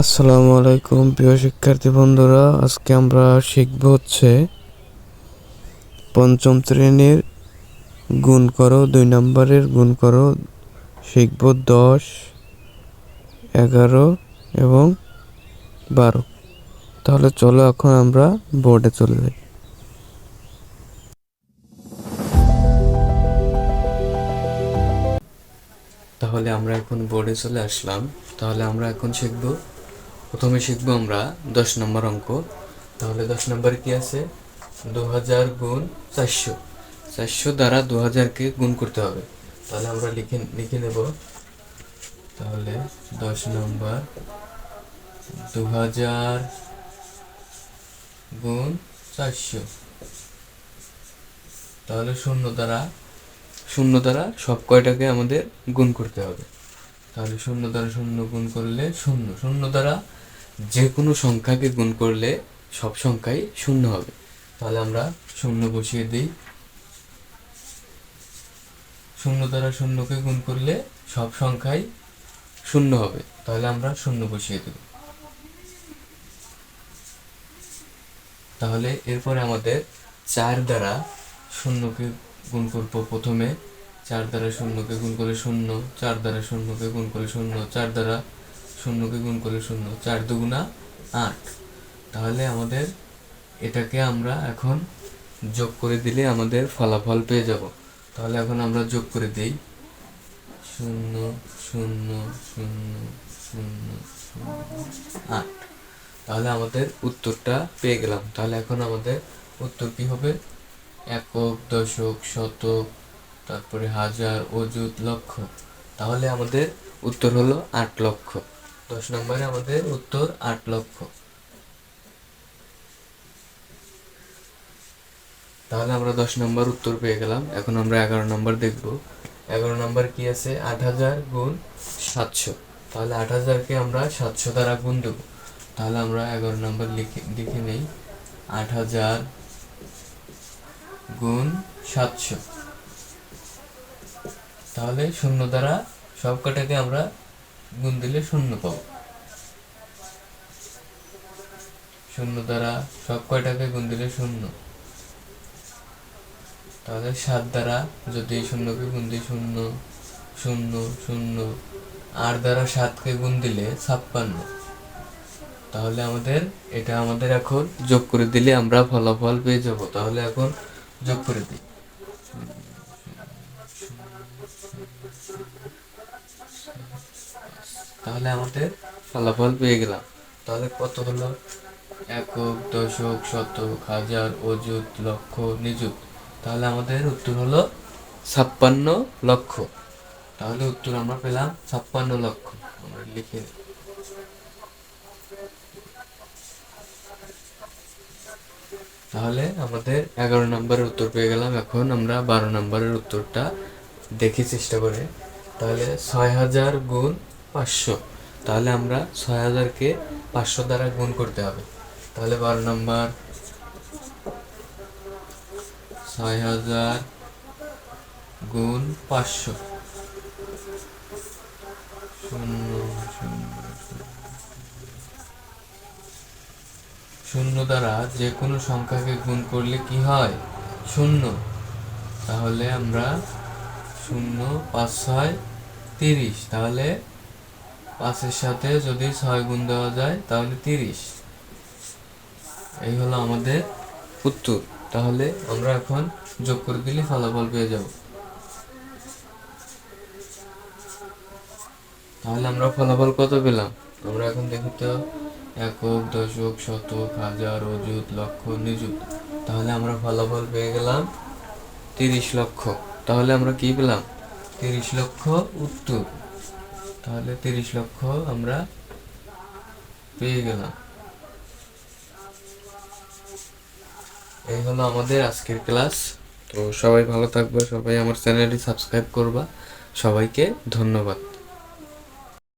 আসসালামু আলাইকুম প্রিয় শিক্ষার্থী বন্ধুরা, আজকে আমরা শিখব হচ্ছে পঞ্চম শ্রেণীর গুণ করো, 2 নম্বরের গুণ করো। শিখব 10, 11 এবং 12। তাহলে চলো এখন আমরা বোর্ডে চলে যাই। তাহলে আমরা এখন বোর্ডে চলে আসলাম। তাহলে আমরা এখন প্রথমে শিখব আমরা 10 নম্বর অঙ্ক। তাহলে 10 নম্বরে কি আছে? 2000 গুণ 400। 400 দ্বারা 2000কে গুণ করতে হবে। তাহলে আমরা লিখে নেব। তাহলে 10 নম্বর 2000 গুণ 400। তাহলে শূন্য দ্বারা সব কয়টাকে আমাদের গুণ করতে হবে। তাহলে 0 দ্বারা 0 গুণ করলে 0। 0 দ্বারা যে কোনো সংখ্যাকে গুণ করলে সব সংখ্যাই 0 হবে। তাহলে আমরা 0 বসিয়ে দিই। 0 দ্বারা 0কে গুণ করলে সব সংখ্যাই 0 হবে। তাহলে আমরা 0 বসিয়ে দেব। তাহলে এরপরে আমাদের 4 দ্বারা 0কে গুণ করব। প্রথমে 4 দ্বারা 0কে গুণ করলে 0, 4 দ্বারা 0কে গুণ করলে 0, 4 দ্বারা 0কে গুণ করলে 0, 4 দুগুণা 8। তাহলে আমাদের এটাকে আমরা এখন যোগ করে দিলে আমাদের ফলাফল পেয়ে যাব। তাহলে এখন আমরা যোগ করে দিই 0 0 0 0 8। তাহলে আমাদের উত্তরটা পেয়ে গেলাম। তাহলে এখন আমাদের উত্তর কি হবে? একক, দশক, শতক, তারপরে হাজার, অযুত, লক্ষ। তাহলে আমাদের উত্তর হলো 8 লক্ষ। 10 নম্বরে আমাদের উত্তর 8 লক্ষ। তাহলে আমরা 10 নম্বর উত্তর পেয়ে গেলাম। এখন আমরা 11 নম্বর দেখব। 11 নম্বর কি আছে? 8000 গুণ 700। তাহলে 8000কে আমরা 700 দ্বারা গুণ দেব। তাহলে আমরা 11 নম্বর লিখে নেই। 8000 গুণ 700। তাহলে 0 দ্বারা সব কটাকে আমরা গুণ দিলে 0 পাবো। 0 দ্বারা সব কয়টাকে গুণ দিলে 0। তাহলে 7 দ্বারা যদি 0কে গুণ দিই 0 0 0। 8 দ্বারা 7কে গুণ দিলে 56। তাহলে এটা আমাদের এখন যোগ করে দিলে আমরা ফলাফল পেয়ে যাব। তাহলে এখন যোগ করে দিই। তাহলে আমাদের ফলাফল পেয়ে গেলাম। তাহলে কত হলো? একক, দশক, শতক, হাজার, অযুত, লক্ষ, নিযুত। তাহলে আমাদের উত্তর হলো 56 লক্ষ। তাহলে উত্তর আমরা পেলাম 56 লক্ষ। আমরা লিখে নিই। তাহলে আমাদের 11 নম্বরের উত্তর পেয়ে গেলাম। এখন আমরা 12 নম্বরের উত্তরটা দেখি চেষ্টা করে। তাহলে 6000 গুণ 500। তাহলে আমরা 6000কে 500 দ্বারা গুণ করতে হবে। তাহলে 12 নম্বর 6000 গুণ 500। 0 দ্বারা যে কোনো সংখ্যাকে গুণ করলে কি হয়? 0। তাহলে আমরা 0 5 6 30। তাহলে 5-এর সাথে যদি 6 গুণ দেওয়া যায় তাহলে 30। এই হলো আমাদের উত্তর। তাহলে আমরা এখন যোগ করে দিলে ফলাফল পেয়ে যাব। তাহলে আমরা ফলাফল কত পেলাম? আমরা এখন দেখি তো। একক, দশক, শতক, হাজার, অযুত, লক্ষ, নিযুত। তাহলে আমরা ফলাফল পেয়ে গেলাম 30 লক্ষ। তাহলে আমরা কি পেলাম? 30 লক্ষ উত্তর। তাহলে 30 লক্ষ আমরা পেয়ে গেলাম। এই হলো আমাদের আজকের ক্লাস। তো সবাই ভালো থাকবে, সবাই আমার চ্যানেলটি সাবস্ক্রাইব করবা। সবাইকে ধন্যবাদ।